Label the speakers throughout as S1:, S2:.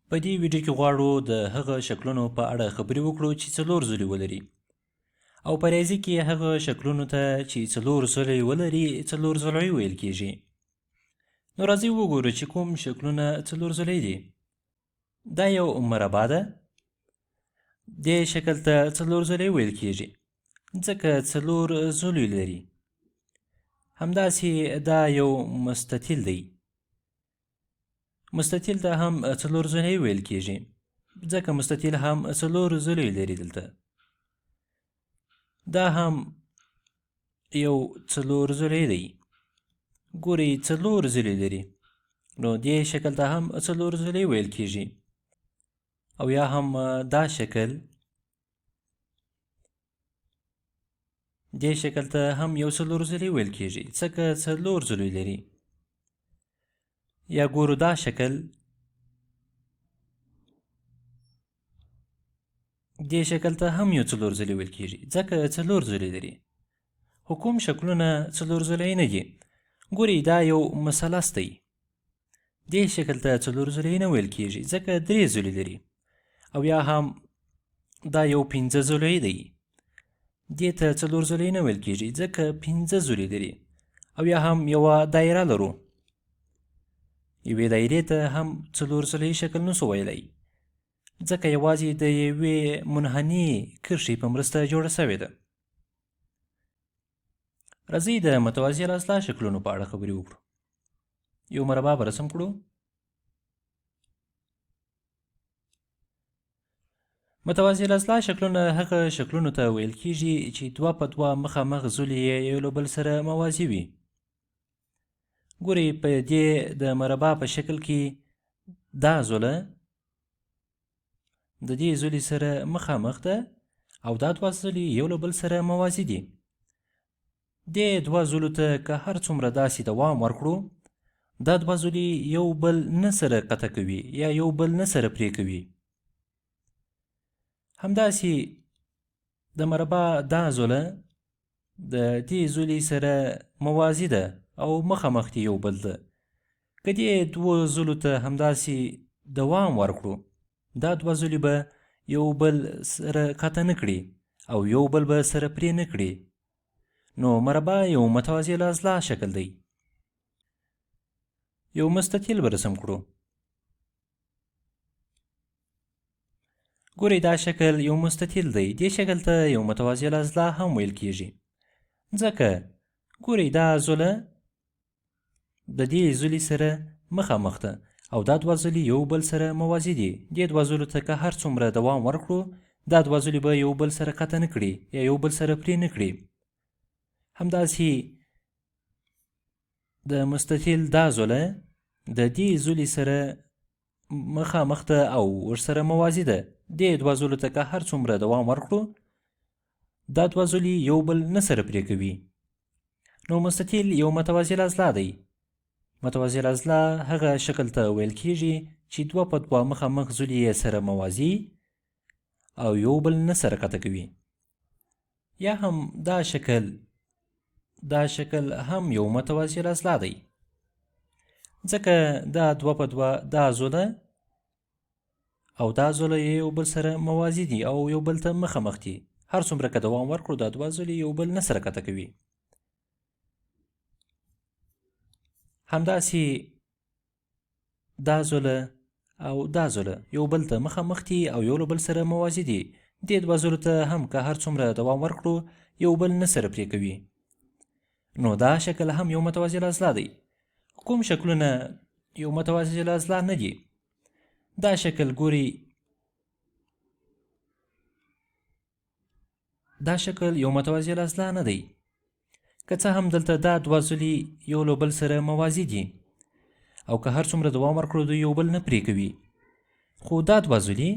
S1: په دې ویډیو کې غواړو د هغه شکلونو په اړه خبرې وکړو چې څلور زولي ولري او په ریاضي کې هغه شکلونو ته چې څلور زولي ولري څلور زولعي ویل کیږي. نو راځئ وګورو چې کوم شکلونه څلور زولعي دي. دا یو مربع ده. دې شکل ته څلور زولعي ویل کیږي ځکه څلور زولي لري. همداسې دا یو مستطیل دی. مستطیل ته هم څلور زولعي ویل کیږي ځکه مستطیل هم څلور زولعي لري. دلته دا هم یو څلور زولعي دی. ګورئ څلور زولعي لري نو دې شکل ته هم څلور زولعي ویل کیږي. او یا هم دا شکل دې شکل ته هم یو څلور زولعي ویل کیږي ځکه څلور زولعي لري. یا ګورو دا شکل دې شکل ته هم یو څلور زولعي ویل کیږي ځکه څلور زولعي لري. خو کوم شکلونه څلور زولعي نه دي؟ ګورئ دا یو مثلث دی. دې شکل ته څلور زولعي نه ویل کیږي ځکه درې زولعي لري. او یا هم دا یو پنځه زولعي دی. دې ته څلور زولعي نه ویل کیږي ځکه پنځه زولعي لري. او یا هم یوه دایره لرو. یوې دایرې ته هم څلور زولعي شکل نسو ویلی ځکه یوازې د یوې منحني کرښې په مرسته جوړه سوې ده. راځئ د متوازي الاضلاع شکلونو په اړه خبرې وکړو. یو مربع به رسم کړو. متوازي الاضلاع شکلونه هغه شکلونو ته ویل کیږي چې دوه په دوه مخامخ زولي یې یو له بل سره موازي وي. ګورئ په دې د مربع په شکل کې دا زوله د دې زولي سره مخامخ ده او دا دوه زولي یو له بل سره موازي دي. دې دوه زولو ته که هر څومره داسې دوام ورکړو دا دوه زولي یو بل نه سره قطع کوي یا یو بل نه سره پرې کوي. همداسې د مربع دا زوله د دې زولي سره موازي ده او مخامخ دي یو بل ده. که دې دوه زولو ته همداسې دوام ورکړو دا دوه زولي به یو بل سره قطع نه کړي او یو بل به سره پرې نه کړي. نو مربع یو متوازي الاضلاع شکل دی. یو مستطیل به رسم کړو. ګورئ دا شکل یو مستطیل دی. دې شکل ته یو متوازي الاضلاع هم ویل کیږي ځکه ګورئ دا زوله د دې زولي سره مخامخ ده او دا دوه زولي یو بل سره موازي دي. دې دوه زولو ته که هر څومره دوام ورکړو دا دوه زولي به یو بل سره قطع نه کړي یا یو بل سره پرې نه کړي. همداسې د مستطیل دا زوله د دې زولي سره مخامخ ده او ورسره موازي ده. دې دوه زولو ته که هر څومره دوام ورکړو دا دوه زولي یو بل نه سره پرې کوي. نو مستطیل یو متوازي الاضلاع دی. متوازي الاضلاع هغه شکل ته ویل کیږي چې دوه په دوه مخامخ زولي یې سره موازي او یو بل نه سره قطع کوي. یا هم دا شکل هم یو متوازي الاضلاع دی ځکه دا دوه په دوه دا زوله او دا زوله یو بل سره موازي دي او یو بل ته مخامخ دي. هر څومره که دوام ورکړو دا دوه زولي یو بل نه سره قطع کوي. همداسې دا زوله او دا زوله یو بل ته مخامخ دي او یو له بل سره موازي دي. دې دوه زولو ته هم که هر څومره دوام ورکړو یو بل نه سره پرې کوي. نو دا شکل هم یو متوازي الاضلاع دی. کوم شکلونه یو متوازي الاضلاع نه دي؟ دا شکل ګورئ دا شکل یو متوازي الاضلاع نه دی که څه هم دلته دا دوه زولي یو له بل سره موازي دي او که هر څومره دوام ورکړو دوی یو بل نه پرې کوي. خو دا دوه زولي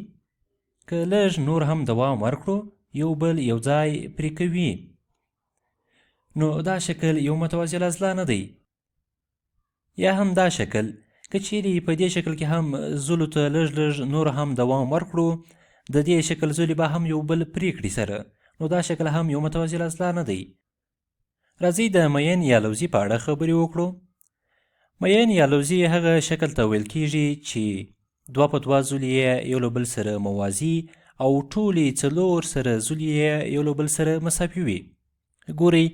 S1: که لږ نور هم دوام ورکړو یو بل یو ځای پرې کوي. نو دا شکل یو متوازي الاضلاع نه دی. یا هم دا شکل که چیرې په دې شکل کې هم زولو ته لږ نور هم دوام ورکړو د دې شکل زولي به هم یو بل پرې کړي سره. نو دا شکل هم یو متوازي الاضلاع نه دی. راځئ د مین یا لوزي په اړه خبرې وکړو. مین یا لوزي هغه شکل ته ویل کیږي چې دوه په دوه زولې یې یو له بل سره موازي او ټولې څلور سره زولې یې یو له بل سره مساوي وي. ګورئ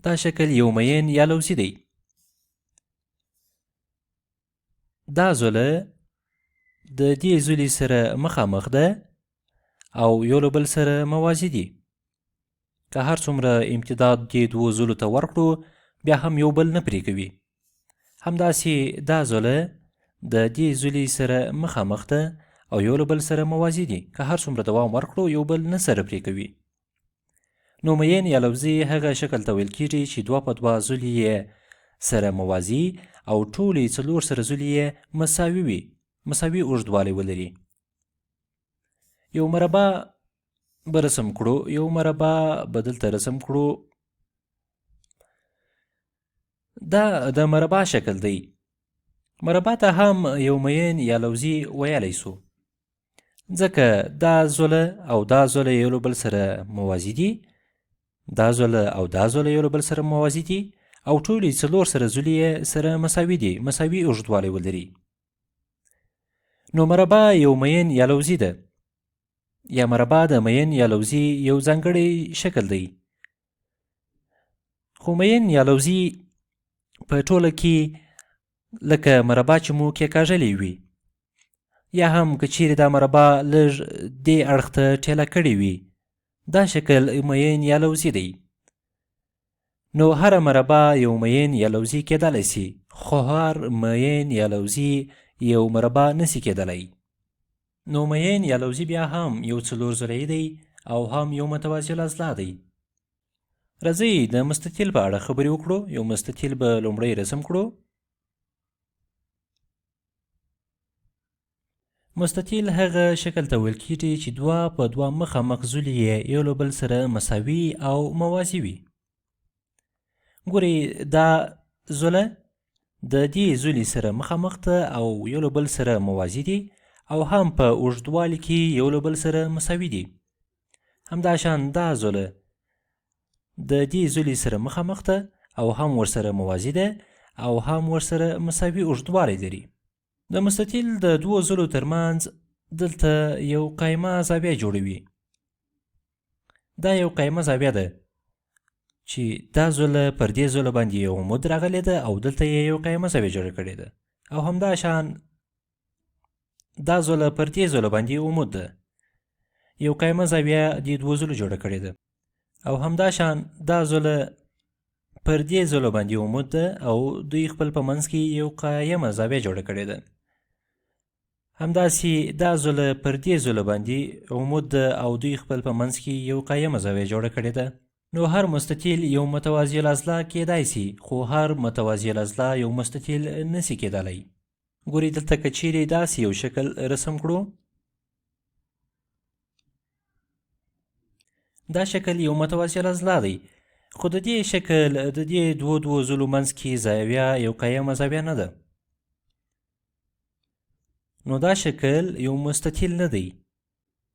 S1: دا شکل یو مین یا لوزي دی. دا زوله د دې زولې سره مخامخ ده او یو له بل سره موازي دي. که هر څومره امتداد دې دوو زولو ته ورکړو بیا هم یو بل نه پرې کوي. همداسې دا زوله د دې زولې سره مخامخ ده او یو له بل سره موازي دي. که هر څومره دوام ورکړو یو بل نه سره پرې کوي. نو مین یا لوزي هغه شکل ته ویل کېږي چې دوه په دوه زولې یې سره موازي او ټولې څلور سره زولې یې مساوي وي، مساوي اوږدوالی ولري. یو مربع به رسم کړو، یو مربع به دلته رسم کړو. دا د مربع شکل دی. مربع ته هم یو مین یا لوزي ویلی سو ځکه دا زوله او دا زوله یو له بل سره موازي دي، دا زوله او دا زوله یو له بل سره موازي دي او ټولې څلور سره زولې یې سره مساوي دي، مساوي اوږدوالی ولري. نو مربع یو مین یا لوزي ده. یا مربع د مین یا لوزي یو ځانګړی شکل دی. خو مین یا لوزي په ټوله کې لکه مربع چې مو کېکاږلې وي، یا هم که چیرې دا مربع لږ دې اړخ ته ټیله کړې وي، دا شکل مین یا لوزي دی. نو هر مربع یو مین یا لوزي کېدلی سي، خو هر مین یا لوزي یو مربع نسی کېدلی. نو مین یا لوزي بیا هم یو څلور ضلعی دی او هم یو متوازي الاضلاع دی. راځئ د مستطیل په اړه خبرې وکړو. یو مستطیل به لومړی رسم کړو. مستطیل هغه شکل ته ویل کېږي چې دوه په دوه مخامخ زولې یې یو له بل سره مساوي او موازي وي. ګورئ دا زوله د دې زولې سره مخامخ ده او یو له بل سره موازي دي او هم په اوږدوالي کې یو له بل سره مساوي دي. همداشان دا زوله د دې زولې سره مخامخ ده او هم ورسره موازي ده او هم ورسره مساوي اوږدوالی لري. د مستطیل د دوو زولو ترمنځ دلته یو قایمه زاویه جوړوي. دا یو قایمه زاویه ده چې دا زوله پر دې زوله باندې یو عمود راغلی ده او دلته یې یو قایمه زاویه جوړه کړې ده او همداشان دا زوله پر دې زوله باندې عمود ده، یو قایمه زاویه دې دوو زولو جوړه کړې ده او همداشان دا زوله پر دې زوله باندې عمود ده او دوی خپل په منځ کې یو قایمه زاویه جوړه کړې ده. همداسې دا زوله پر دې زوله باندې عمود ده او دوی خپل په منځ کې یو قایمه زاویه جوړه کړې ده. نو هر مستطیل یو متوازي الاضلاع کېدای سي، خو هر متوازي الاضلاع یو مستطیل نسی کېدلی. ګورئ دلته که چیرې داسې یو شکل رسم کړو، دا شکل یو متوازي الاضلاع دی، خو د دې شکل د دې دوو زولو منځ کې زاویه یو قایمه زاویه نه ده. نو دا شکل یو مستطیل نه دی.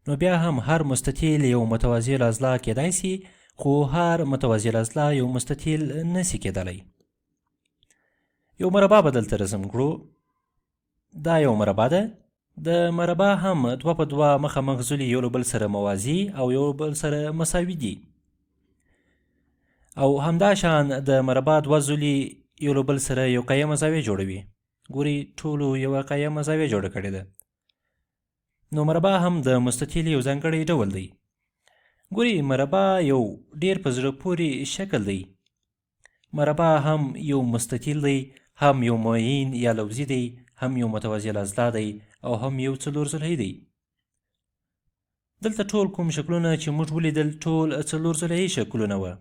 S1: نو بیا هم هر مستطیل یو متوازي الاضلاع کېدای سي، خو هر متوازي الاضلاع یو مستطیل نسی کېدلی. یو مربع به دلته رسم کړو. دا یو مربع ده. د مربع هم دوه په دوه مخامخ زولې یو له بل سره موازي او یو بل سره مساوي دي او همداشان د مربع دوه زولې یو له بل سره یو قایمه زاویه جوړوي. ګورئ ټولو یوه قایمه زاویه جوړه کړې ده. نو مربع هم د مستطیل یو ځانګړی ډول دی. ګورئ مربع یو ډیر په زړه پورې شکل دی. مربع هم یو مستطیل دی، هم یو معین یا لوزي دی، هم یو متوازي الاضلاع دی او هم یو څلور ضلعی دی. دلته ټول کوم شکلونه چې موږ ولیدل ټول څلور ضلعی شکلونه وه.